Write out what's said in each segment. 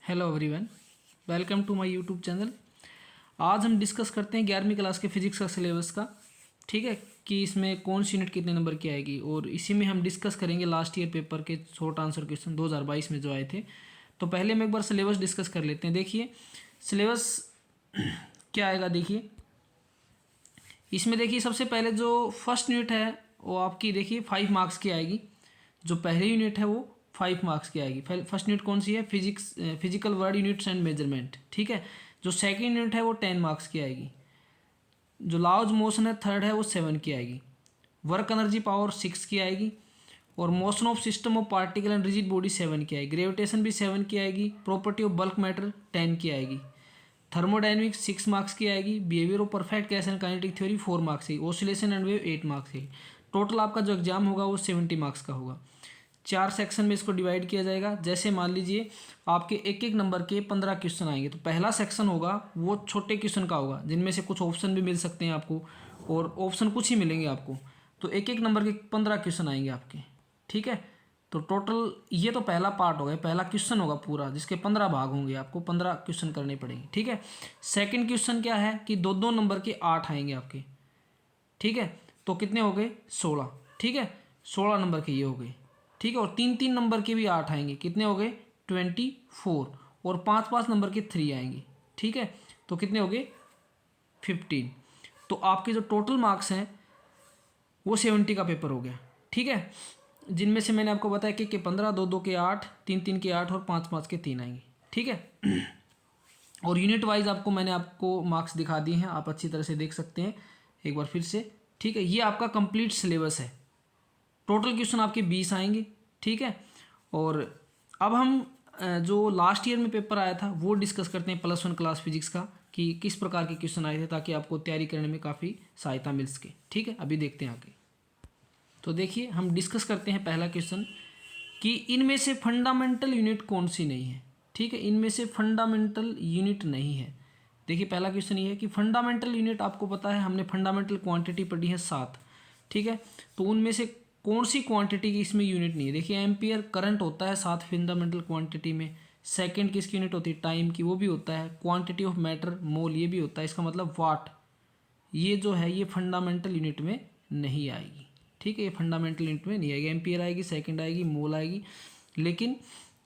Hello everyone, welcome to my YouTube channel. आज हम discuss करते हैं 11वीं क्लास के फिजिक्स का सिलेबस का। ठीक है कि इसमें कौन सी यूनिट कितने नंबर की आएगी, और इसी में हम डिस्कस करेंगे लास्ट ईयर पेपर के शॉर्ट आंसर क्वेश्चन 2022 में जो आए थे। तो पहले हम एक बार सिलेबस डिस्कस कर लेते हैं। देखिए सिलेबस क्या आएगा। देखिए इसमें देखिए सबसे पहले जो फर्स्ट यूनिट है वो आपकी देखिए 5 मार्क्स की आएगी। जो पहली यूनिट है वो 5 मार्क्स की आएगी। फर्स्ट यूनिट कौन सी है? Physical word units and measurement. ठीक है। जो सेकंड यूनिट है वो 10 मार्क्स की आएगी। जो लॉ ऑफ मोशन है थर्ड है वो 7 की आएगी। वर्क एनर्जी पावर 6 की आएगी। और motion of system of particle and rigid body 7 की आएगी। ग्रेविटेशन भी 7 की आएगी। प्रॉपर्टी ऑफ बल्क मैटर 10 की आएगी। थर्मोडाइनमिक्स 6 मार्क्स की आएगी। Behaviour of perfect gas and kinetic theory 4 marks की। ऑसिलेशन एंड वेव 8 मार्क्स की। टोटल आपका जो एग्जाम होगा वो 70 मार्क्स का होगा। 4 सेक्शन में इसको डिवाइड किया जाएगा। जैसे मान लीजिए आपके एक एक नंबर के 15 क्वेश्चन आएंगे, तो पहला सेक्शन होगा वो छोटे क्वेश्चन का होगा, जिनमें से कुछ ऑप्शन भी मिल सकते हैं आपको, और ऑप्शन कुछ ही मिलेंगे आपको। तो एक एक नंबर के 15 क्वेश्चन आएंगे आपके। ठीक है। तो टोटल ये तो पहला पार्ट होगा, पहला क्वेश्चन होगा पूरा, जिसके 15 भाग होंगे, आपको 15 क्वेश्चन करने पड़ेंगे। ठीक है। सेकंड क्वेश्चन क्या है कि दो दो नंबर के 8 आएंगे आपके। ठीक है। तो कितने हो गए? 16। ठीक है। 16 नंबर के ये हो गए। ठीक है। और तीन तीन नंबर के भी 8 आएंगे। कितने हो गए? 24। और पाँच पाँच नंबर के 3 आएंगे। ठीक है। तो कितने हो गए? 15। तो आपके जो टोटल मार्क्स हैं वो 70 का पेपर हो गया। ठीक है। जिनमें से मैंने आपको बताया कि 15, दो दो के 8, तीन तीन के 8 और पाँच पाँच के 3 आएंगे। ठीक है। और यूनिट वाइज आपको मैंने आपको मार्क्स दिखा दिए हैं, आप अच्छी तरह से देख सकते हैं एक बार फिर से। ठीक है। ये आपका कंप्लीट सिलेबस है। टोटल क्वेश्चन आपके 20 आएंगे। ठीक है। और अब हम जो लास्ट ईयर में पेपर आया था वो डिस्कस करते हैं +1 क्लास फिजिक्स का, कि किस प्रकार के क्वेश्चन आए थे, ताकि आपको तैयारी करने में काफ़ी सहायता मिल सके। ठीक है। अभी देखते हैं आगे। तो देखिए हम डिस्कस करते हैं पहला क्वेश्चन कि इनमें से फंडामेंटल यूनिट कौन सी नहीं है। ठीक है। इनमें से फंडामेंटल यूनिट नहीं है। देखिए पहला क्वेश्चन ये है कि फंडामेंटल यूनिट, आपको पता है हमने फंडामेंटल क्वांटिटी पढ़ी है 7। ठीक है। तो उनमें से कौन सी क्वांटिटी की इसमें यूनिट नहीं है? देखिए एम्पियर करंट होता है 7 फंडामेंटल क्वांटिटी में। सेकंड किसकी यूनिट होती है? टाइम की, वो भी होता है। क्वांटिटी ऑफ मैटर मोल, ये भी होता है। इसका मतलब वाट, ये जो है ये फंडामेंटल यूनिट में नहीं आएगी। ठीक है। ये फंडामेंटल यूनिट में नहीं आएगी। एम्पियर आएगी, सेकंड आएगी, मोल आएगी, लेकिन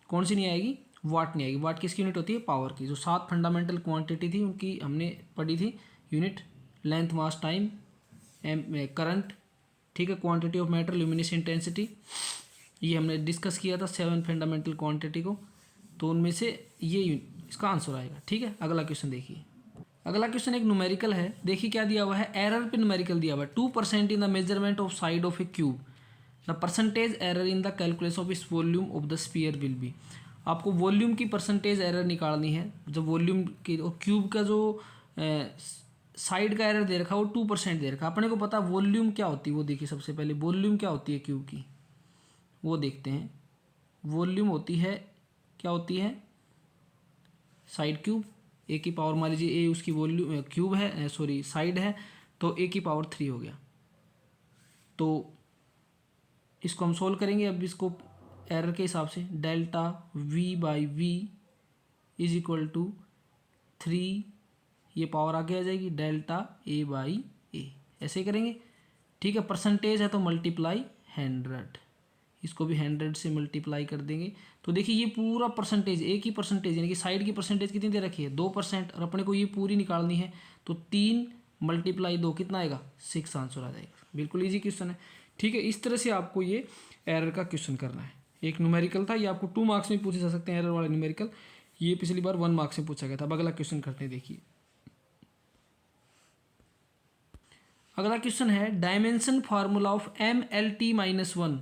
कौन सी नहीं आएगी? वाट नहीं आएगी। वाट किसकी यूनिट होती है? पावर की। जो 7 फंडामेंटल क्वांटिटी थी उनकी हमने पढ़ी थी यूनिट, लेंथ, मास, टाइम, करंट। ठीक है। क्वांटिटी ऑफ मैटर, ल्यूमिनेस इंटेंसिटी, ये हमने डिस्कस किया था 7 फंडामेंटल क्वांटिटी को। तो उनमें से ये इसका आंसर आएगा। ठीक है। अगला क्वेश्चन देखिए। अगला क्वेश्चन एक न्यूमेरिकल है। देखिए क्या दिया हुआ है, एरर पे न्यूमेरिकल दिया हुआ है। 2% in the measurement of side of a cube, the percentage error in the calculation of this volume of the sphere will be. आपको वॉल्यूम की परसेंटेज एरर निकालनी है। जब वॉल्यूम की और क्यूब का जो साइड का एरर दे रखा है वो 2% दे रखा है। अपने को पता वॉल्यूम क्या होती है, वो देखिए सबसे पहले वॉल्यूम क्या होती है क्यूब की, वो देखते हैं। वॉल्यूम होती है, क्या होती है? Side cube. ए की पावर, मान लीजिए ए उसकी वॉल्यूम क्यूब है, सॉरी साइड है, तो ए की पावर 3 हो गया। तो इसको हम सोल्व करेंगे। अब इसको एरर के हिसाब से delta V/V is equal to 3, ये पावर आगे आ जाएगी, डेल्टा A/A, ऐसे ही करेंगे। ठीक है। परसेंटेज है तो मल्टीप्लाई 100, इसको भी 100 से मल्टीप्लाई कर देंगे। तो देखिए ये पूरा परसेंटेज, ए की परसेंटेज यानी कि साइड की परसेंटेज कितनी दे रखी है? 2%। और अपने को ये पूरी निकालनी है, तो 3 × 2 कितना आएगा? 6 आंसर आ जाएगा। बिल्कुल ईजी क्वेश्चन है। ठीक है। इस तरह से आपको ये एरर का क्वेश्चन करना है। एक न्यूमेरिकल था, ये आपको 2 मार्क्स में पूछे जा सकते हैं एरर वाला न्यूमेरिकल। ये पिछली बार 1 मार्क्स में पूछा गया था। अब अगला क्वेश्चन करते हैं। देखिए अगला क्वेश्चन है dimension formula of MLT-1।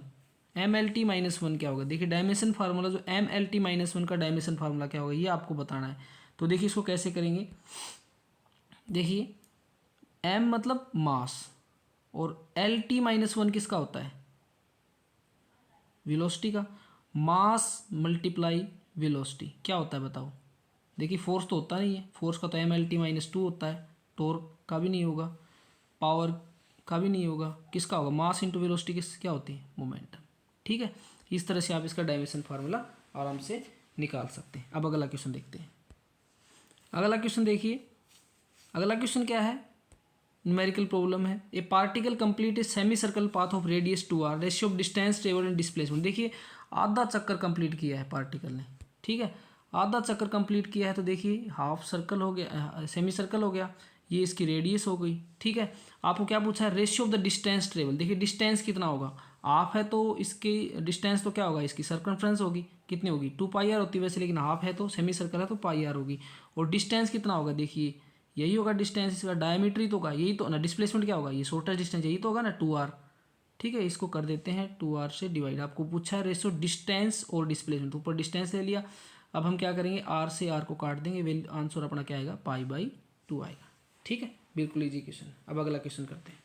MLT-1 क्या होगा? देखिए डायमेंशन फार्मूला, जो MLT-1 का डायमेंशन फार्मूला क्या होगा ये आपको बताना है। तो देखिए इसको कैसे करेंगे। देखिए M मतलब मास, और LT-1 किसका होता है? वेलोसिटी का। मास मल्टीप्लाई वेलोसिटी क्या होता है बताओ? देखिए फोर्स तो होता नहीं है, फोर्स का तो MLT-2 होता है। टॉर्क का भी नहीं होगा, पावर का भी नहीं होगा, किसका होगा? मास इंटू वेलोसिटी किस क्या होती है? मोमेंटम। ठीक है। इस तरह से आप इसका डायमेंशन फार्मूला आराम से निकाल सकते हैं। अब अगला क्वेश्चन देखते हैं। अगला क्वेश्चन देखिए, अगला क्वेश्चन क्या है, न्यूमेरिकल प्रॉब्लम है। ए particle complete a semi circle path of radius 2r, ratio of distance travelled and displacement. देखिए आधा चक्कर कंप्लीट किया है पार्टिकल ने, ठीक है, आधा चक्कर कंप्लीट किया है। तो देखिए हाफ सर्कल हो गया, सेमी सर्कल हो गया, ये इसकी रेडियस हो गई, ठीक है। आपको क्या पूछा है, ratio of the distance travel. देखिए डिस्टेंस कितना होगा, हाफ है तो इसकी डिस्टेंस तो क्या होगा, इसकी सर्कमफ्रेंस होगी, कितनी होगी 2πr होती है वैसे, लेकिन हाफ है तो सेमी सर्कल है तो πr होगी। और डिस्टेंस कितना होगा, देखिए यही होगा डिस्टेंस, इसका डायमीटर ही तो होगा, यही तो ना, डिस्प्लेसमेंट क्या होगा, ये शॉर्टेस्ट डिस्टेंस यही तो होगा ना 2r, ठीक है। इसको कर देते हैं 2r से डिवाइड। आपको पूछा है रेशियो डिस्टेंस और डिस्प्लेसमेंट, तो ऊपर डिस्टेंस ले लिया। अब हम क्या करेंगे, r से r को काट देंगे, आंसर अपना क्या आएगा, π/2 आएगा, ठीक है। बिल्कुल इजी क्वेश्चन। अब अगला क्वेश्चन करते हैं।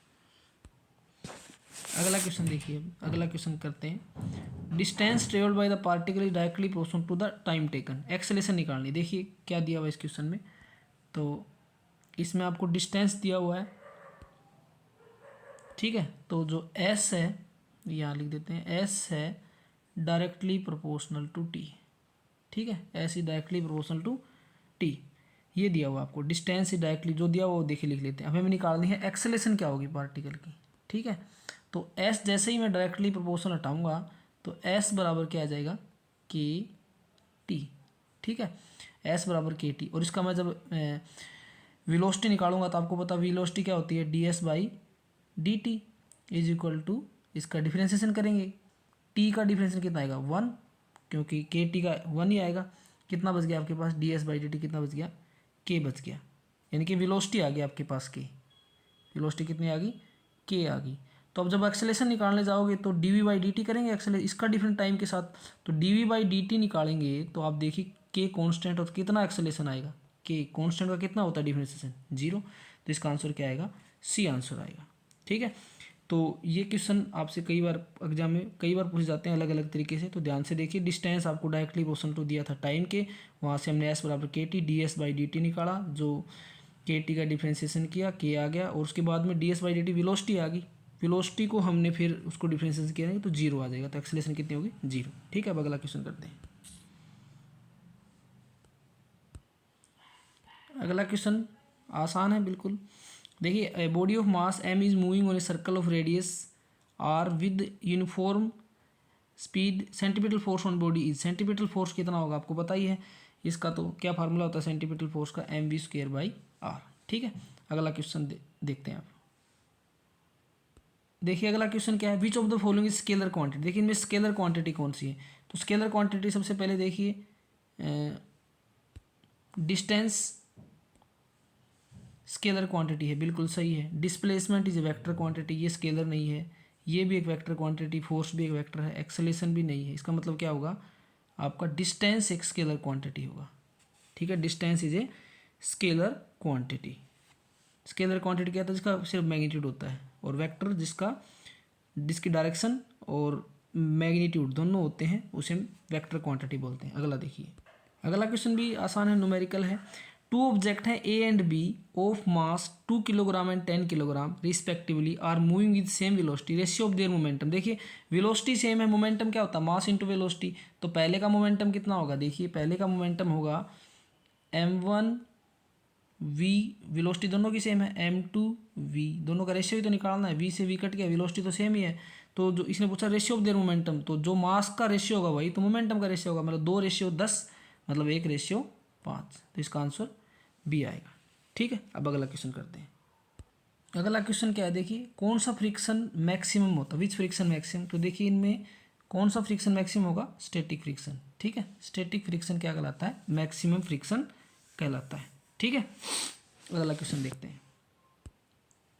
अगला क्वेश्चन देखिए, अगला क्वेश्चन करते हैं। Distance travelled by the particle is directly proportional to the time taken. Acceleration निकालनी। देखिए क्या दिया हुआ है इस क्वेश्चन में, तो इसमें आपको डिस्टेंस दिया हुआ है, ठीक है। तो जो s है, यहाँ लिख देते हैं, s है डायरेक्टली प्रोपोर्शनल टू t, ठीक है, s is directly proportional to t। ये दिया हुआ आपको डिस्टेंस इज डायरेक्टली, जो दिया हुआ वो देखिए लिख लेते हैं। अब हमें निकालनी है एक्सेलेरेशन क्या होगी पार्टिकल की, ठीक है। तो s जैसे ही मैं डायरेक्टली प्रोपोर्शनल हटाऊंगा तो s बराबर क्या आ जाएगा, के टी, ठीक है, s बराबर के टी। और इसका मैं जब वेलोसिटी निकालूंगा तो आपको पता वेलोसिटी क्या होती है, ds/dt इज इक्वल टू, इसका डिफरेंशिएशन करेंगे, t का डिफरेंशिएशन कितना आएगा 1, क्योंकि के टी का 1 ही आएगा। कितना बच गया आपके पास, ds/dt कितना बच गया, k बच गया, यानी कि वेलोसिटी आ गई आपके पास k, वेलोसिटी कितनी आ गई, k आ गई। तो अब जब एक्सेलेरेशन निकालने जाओगे तो dv/dt करेंगे एक्सेलेरेशन इसका डिफरेंट टाइम के साथ, तो dv/dt निकालेंगे तो आप देखिए k कांस्टेंट और कितना एक्सेलेरेशन आएगा, k कांस्टेंट का कितना होता है डिफरेंशिएशन 0, तो इसका आंसर क्या आएगा, सी आंसर आएगा, ठीक है। तो ये क्वेश्चन आपसे कई बार एग्जाम में कई बार पूछे जाते हैं अलग अलग तरीके से, तो ध्यान से देखिए। डिस्टेंस आपको डायरेक्टली प्रोपोर्शनल टू दिया था टाइम के, वहाँ से हमने s बराबर के टी ds/dt निकाला, जो के टी का डिफ्रेंसिएशन किया, के आ गया, और उसके बाद में ds/dt वेलोसिटी आ गई, वेलोसिटी को हमने फिर उसको डिफ्रेंसिएशन किया तो 0 आ जाएगा, तो एक्सेलेरेशन कितनी होगी 0, ठीक है। अब अगला क्वेश्चन करते हैं। अगला क्वेश्चन आसान है बिल्कुल। देखिए, a body of mass m is moving on a circle of radius r with uniform speed, centripetal force on body is, centripetal force कितना होगा आपको पता ही है, इसका तो क्या फार्मूला होता है सेंटीपिटल फोर्स का, mv²/r, ठीक है। अगला क्वेश्चन देखते हैं आप। देखिए अगला क्वेश्चन क्या है, which of the following is scalar quantity. देखिए इनमें स्केलर क्वांटिटी कौन सी है, तो स्केलर क्वांटिटी सबसे पहले देखिए डिस्टेंस स्केलर क्वांटिटी है, बिल्कुल सही है। Displacement is a vector quantity, ये स्केलर नहीं है, ये भी एक वेक्टर क्वांटिटी, फोर्स भी एक वेक्टर है, एक्सेलेरेशन भी नहीं है। इसका मतलब क्या होगा, आपका डिस्टेंस एक स्केलर क्वांटिटी होगा, ठीक है। Distance is a scalar quantity. Scalar quantity क्या होता है, जिसका सिर्फ मैग्नीट्यूड होता है, और वेक्टर जिसकी डायरेक्शन और मैग्नीट्यूड दोनों होते हैं उसे हम वेक्टर क्वांटिटी बोलते हैं। अगला देखिए, अगला क्वेश्चन भी आसान है, न्यूमेरिकल है। टू ऑब्जेक्ट हैं A and B of mass 2 kilogram and 10 kilogram respectively are moving with same velocity, ratio of their momentum. देखिए वेलोसिटी सेम है, मोमेंटम क्या होता है, मास इंटू वेलोसिटी। तो पहले का मोमेंटम कितना होगा, देखिए पहले का मोमेंटम होगा m1 v, वेलोसिटी दोनों की सेम है, m2 v, दोनों का रेशियो ही तो निकालना है, v से v कट गया, वेलोसिटी तो सेम ही है। तो जो इसने पूछा रेशियो ऑफ देयर मोमेंटम, तो जो मास का रेशियो होगा वही तो मोमेंटम का रेशियो होगा, मतलब 2:10 मतलब 1:5, तो इसका आंसर बी आएगा, ठीक है। अब अगला क्वेश्चन करते हैं। अगला क्वेश्चन क्या है, देखिए कौन सा फ्रिक्शन मैक्सिमम होता है, विच फ्रिक्शन मैक्सिमम। तो देखिए इनमें कौन सा फ्रिक्शन मैक्सिमम होगा, स्टैटिक फ्रिक्शन, ठीक है। स्टैटिक फ्रिक्शन क्या कहलाता है, मैक्सिमम फ्रिक्शन कहलाता है, ठीक है। अगला क्वेश्चन देखते हैं।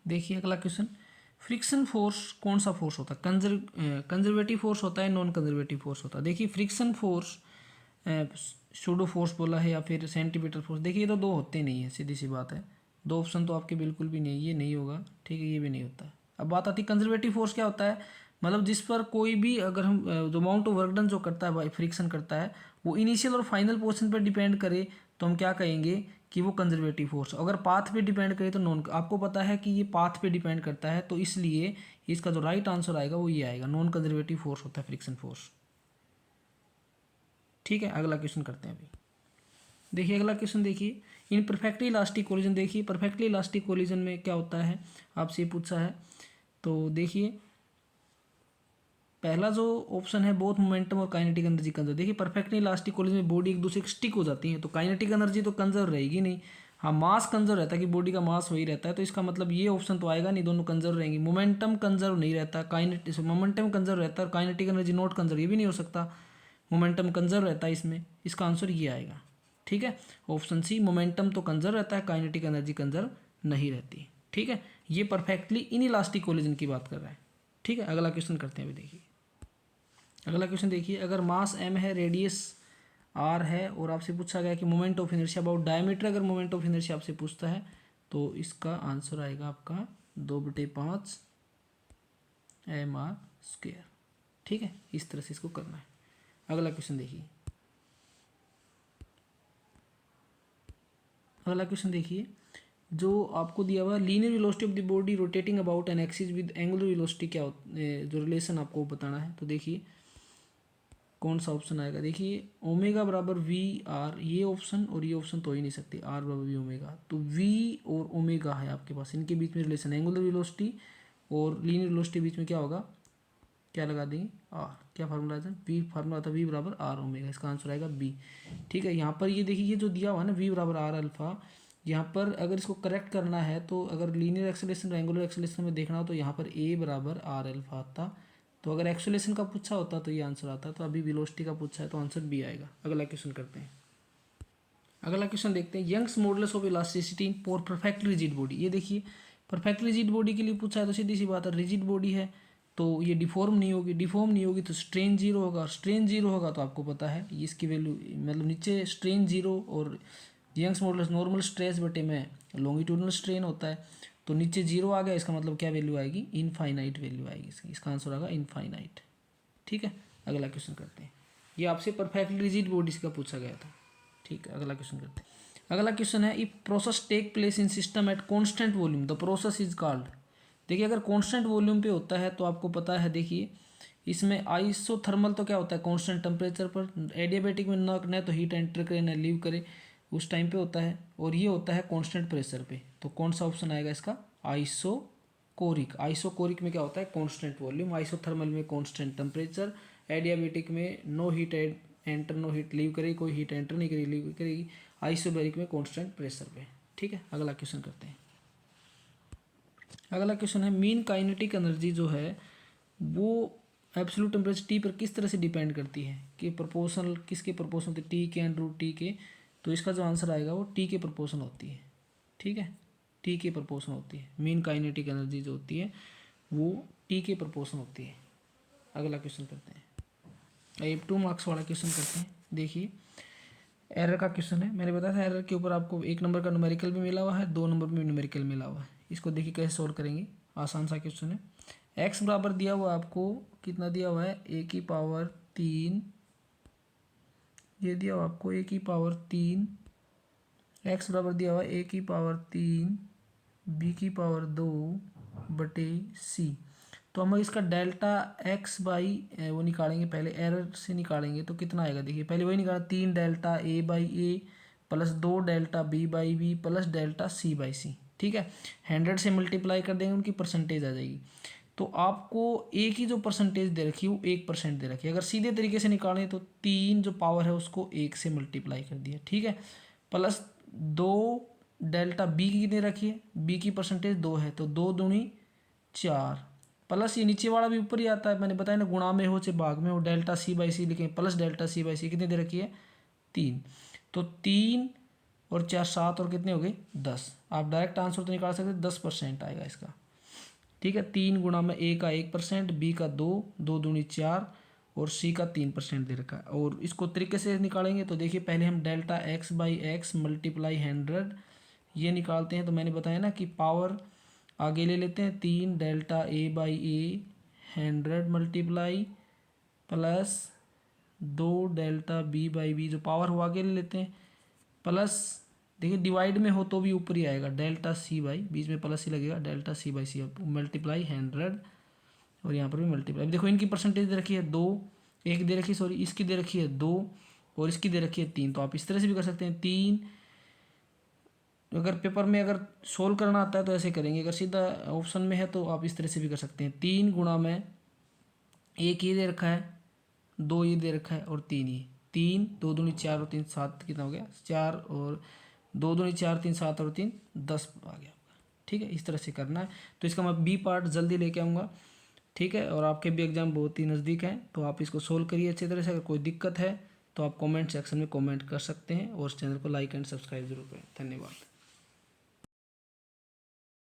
देखिए अगला क्वेश्चन, फ्रिक्शन फोर्स कौन सा फोर्स होता है, कंजर्वेटिव फोर्स होता है, नॉन कंजर्वेटिव फोर्स होता है। देखिए फ्रिक्शन फोर्स सूडो फोर्स बोला है या फिर सेंटीमीटर फोर्स, देखिए ये तो दो होते नहीं है, सीधी सी बात है, दो ऑप्शन तो आपके बिल्कुल भी नहीं, ये नहीं होगा, ठीक है, ये भी नहीं होता है। अब बात आती है कंजर्वेटिव फोर्स क्या होता है, मतलब जिस पर कोई भी अगर हम जो अमाउंट ऑफ वर्क डन जो करता है भाई फ्रिक्शन करता है वो इनिशियल और फाइनल पोर्शन पर डिपेंड करे तो हम क्या कहेंगे कि वो कंजर्वेटिव फोर्स। अगर पाथ पे डिपेंड करे तो नॉन, आपको पता है कि ये पाथ पे डिपेंड करता है, तो इसलिए इसका जो राइट आंसर आएगा वो ये आएगा, नॉन कंजर्वेटिव फोर्स होता है फ्रिक्शन फोर्स। ठीक है, अगला क्वेश्चन करते हैं अभी। देखिए अगला क्वेश्चन देखिए, इन परफेक्टली इलास्टिक कोलिजन। देखिए परफेक्टली इलास्टिक कोलिजन में क्या होता है, आपसे पूछा है। तो देखिए पहला जो ऑप्शन है बोथ मोमेंटम और काइनेटिक एनर्जी कंजर्व। देखिए परफेक्टली इलास्टिक कोलिजन में बॉडी एक दूसरे के स्टिक हो जाती है, तो काइनेटिक एनर्जी तो कंजर्व रहेगी नहीं। हाँ मास कंजर्व रहता है कि बॉडी का मास वही रहता है, तो इसका मतलब ये ऑप्शन तो आएगा नहीं, दोनों कंजर्व रहेंगी। मोमेंटम कंजर्व नहीं रहता, काइनेटिक मोमेंटम कंजर्व रहता है और काइनेटिक एनर्जी नॉट कंजर्व, ये भी नहीं हो सकता। मोमेंटम कंजर्व रहता है इसमें, इसका आंसर ये आएगा। ठीक है, ऑप्शन सी मोमेंटम तो कंजर्व रहता है, काइनेटिक एनर्जी कंजर्व नहीं रहती। ठीक है, ये परफेक्टली इन इलास्टिक कोलिजन की बात कर रहा है। ठीक है, अगला क्वेश्चन करते हैं अभी। देखिए अगला क्वेश्चन देखिए, अगर मास m है, रेडियस r है और आपसे पूछा गया कि moment of inertia about diameter, अगर मोमेंट ऑफ इनर्शिया आपसे पूछता है तो इसका आंसर आएगा आपका 2/5 mr²। ठीक है, इस तरह से इसको करना है। अगला क्वेश्चन देखिए, अगला क्वेश्चन देखिए, जो आपको दिया हुआ linear velocity of the body rotating about an axis with angular velocity, क्या जो रिलेशन आपको बताना है। तो देखिए कौन सा ऑप्शन आएगा। देखिए ओमेगा बराबर वी आर, ये ऑप्शन और ये ऑप्शन तो हो ही नहीं सकते, आर बराबर वी ओमेगा। तो वी और ओमेगा है आपके पास, इनके बीच में रिलेशन एंगुलर वेलोसिटी और लीनियर वेलोसिटी बीच में क्या होगा, क्या लगा देंगे आर। क्या फार्मूला था, वी फार्मूला था वी बराबर आर ओमेगा, इसका आंसर आएगा बी। ठीक है, यहाँ पर ये देखिए ये जो दिया हुआ है ना वी बराबर आर अल्फा, यहाँ पर अगर इसको करेक्ट करना है तो अगर लीनियर एक्सेलरेशन रेंगुलर एक्सेलरेशन में देखना हो तो यहाँ पर ए बराबर आर अल्फा आता। तो अगर एक्सेलरेशन का पूछा होता तो ये आंसर आता, तो अभी वेलोसिटी का पूछा है तो आंसर बी आएगा। अगला क्वेश्चन करते हैं। अगला क्वेश्चन देखते हैं, Young's modulus of elasticity for perfectly rigid body. ये देखिए परफेक्टली रिजिड बॉडी के लिए पूछा है, तो सीधी सी बात है रिजिड बॉडी है तो ये डिफॉर्म नहीं होगी, डिफॉर्म नहीं होगी तो स्ट्रेन जीरो होगा, स्ट्रेन जीरो होगा तो आपको पता है इसकी वैल्यू, मतलब नीचे स्ट्रेन जीरो और यंग्स मॉडुलस नॉर्मल स्ट्रेस बटे में लॉन्गिट्यूडनल स्ट्रेन होता है, तो नीचे जीरो आ गया, इसका मतलब क्या वैल्यू आएगी, इनफाइनाइट वैल्यू आएगी इसकी, इसका आंसर आएगा इनफाइनाइट। ठीक है, अगला क्वेश्चन करते हैं। ये आपसे परफेक्टली रिजिड बॉडीज का पूछा गया था। ठीक है, अगला क्वेश्चन करते हैं। अगला क्वेश्चन है, if process take place in system at constant volume the process is called. देखिए अगर कॉन्स्टेंट वॉल्यूम पे होता है तो आपको पता है, देखिए इसमें आइसोथर्मल तो क्या होता है कॉन्स्टेंट टेम्परेचर पर, एडियाबेटिक में न तो हीट एंटर करे न लीव करे उस टाइम पे होता है, और ये होता है कांस्टेंट प्रेशर पे। तो कौन सा ऑप्शन आएगा इसका, आइसोकोरिक। आइसोकोरिक में क्या होता है कांस्टेंट वॉल्यूम, आइसोथर्मल में कांस्टेंट टेम्परेचर, एडियाबेटिक में no heat enter no heat leave करेगी, कोई हीट एंटर नहीं करेगी लीव करेगी, आइसोबैरिक में कांस्टेंट प्रेशर पे। ठीक है, अगला क्वेश्चन करते हैं। अगला क्वेश्चन है, मीन काइनेटिक एनर्जी जो है वो एब्सोल्यूट टेम्परेचर टी पर किस तरह से डिपेंड करती है, कि प्रोपोर्शनल किसके प्रोपोर्शनल होती है, टी के एंड रूट टी के। तो इसका जो आंसर आएगा वो टी के प्रोपोर्शन होती है। ठीक है, टी के प्रोपोर्शन होती है, मीन काइनेटिक एनर्जी जो होती है वो टी के प्रोपोर्शन होती है। अगला क्वेश्चन करते हैं, अब 2 मार्क्स वाला क्वेश्चन करते हैं। देखिए एरर का क्वेश्चन है, मैंने बताया था एरर के ऊपर आपको 1 नंबर का न्यूमेरिकल भी मिला हुआ है, 2 नंबर में न्यूमेरिकल मिला हुआ है। इसको देखिए कैसे सोल्व करेंगे, आसान सा क्वेश्चन है। एक्स बराबर दिया हुआ आपको कितना दिया हुआ है, ए की पावर 3, ये दिया हुआ आपको ए की पावर 3, एक्स बराबर दिया हुआ ए की पावर 3 बी की पावर 2 बटे सी। तो हम इसका डेल्टा एक्स बाई वो निकालेंगे, पहले एरर से निकालेंगे तो कितना आएगा। देखिए पहले वही निकाला 3 delta A by A plus 2 delta B by B plus delta C by C. ठीक है, 100 से मल्टीप्लाई कर देंगे, उनकी परसेंटेज आ जाएगी। तो आपको ए की जो परसेंटेज दे रखी है वो 1% दे रखी है। अगर सीधे तरीके से निकालें तो 3 जो पावर है उसको 1 से मल्टीप्लाई कर दिया। ठीक है, प्लस 2 डेल्टा बी की दे रखी है, बी की परसेंटेज 2 है तो 2 दूनी 4 प्लस ये नीचे वाला भी ऊपर ही आता है, मैंने बताया ना गुणा में हो चाहे भाग में हो, डेल्टा सी बाई सी लिखें प्लस डेल्टा सी बाई सी कितनी दे रखी है 3। तो 3 और 4 7 और कितने हो गए 10। आप डायरेक्ट आंसर तो निकाल सकते 10% आएगा इसका। ठीक है, 3 गुणा में ए का 1%, बी का 2, 2 दूनी 4 और सी का 3% दे रखा है। और इसको तरीके से निकालेंगे तो देखिए पहले हम delta x by x multiply 100 ये निकालते हैं। तो मैंने बताया ना कि पावर आगे ले लेते हैं, 3 delta A by A 100 multiply plus 2 delta B by B जो पावर हो आगे ले लेते हैं प्लस, देखिए डिवाइड में हो तो भी ऊपर ही आएगा डेल्टा सी बाई, बीच में प्लस ही लगेगा delta C by C multiply 100 और यहाँ पर भी मल्टीप्लाई। देखो इनकी परसेंटेज दे रखी है 2, एक दे रखी सॉरी इसकी दे रखी है 2 और इसकी दे रखी है 3, तो आप इस तरह से भी कर सकते हैं। 3 अगर पेपर में अगर सोल्व करना आता है तो ऐसे करेंगे, अगर सीधा ऑप्शन में है तो आप इस तरह से भी कर सकते हैं। 3 गुणा में 1 ये दे रखा है, 2 ये दे रखा है और 3 ये। 3 2 दूनी 4 और 3 7, कितना हो गया 4, और 2 दूनी 4 3 7 और 3 10 आ गया। ठीक है, इस तरह से करना है। तो इसका मैं बी पार्ट जल्दी लेके आऊँगा। ठीक है, और आपके भी एग्ज़ाम बहुत ही नज़दीक हैं, तो आप इसको सोल्व करिए अच्छी तरह से। अगर कोई दिक्कत है तो आप कमेंट सेक्शन में कमेंट कर सकते हैं, और इस चैनल को लाइक एंड सब्सक्राइब जरूर करें। धन्यवाद।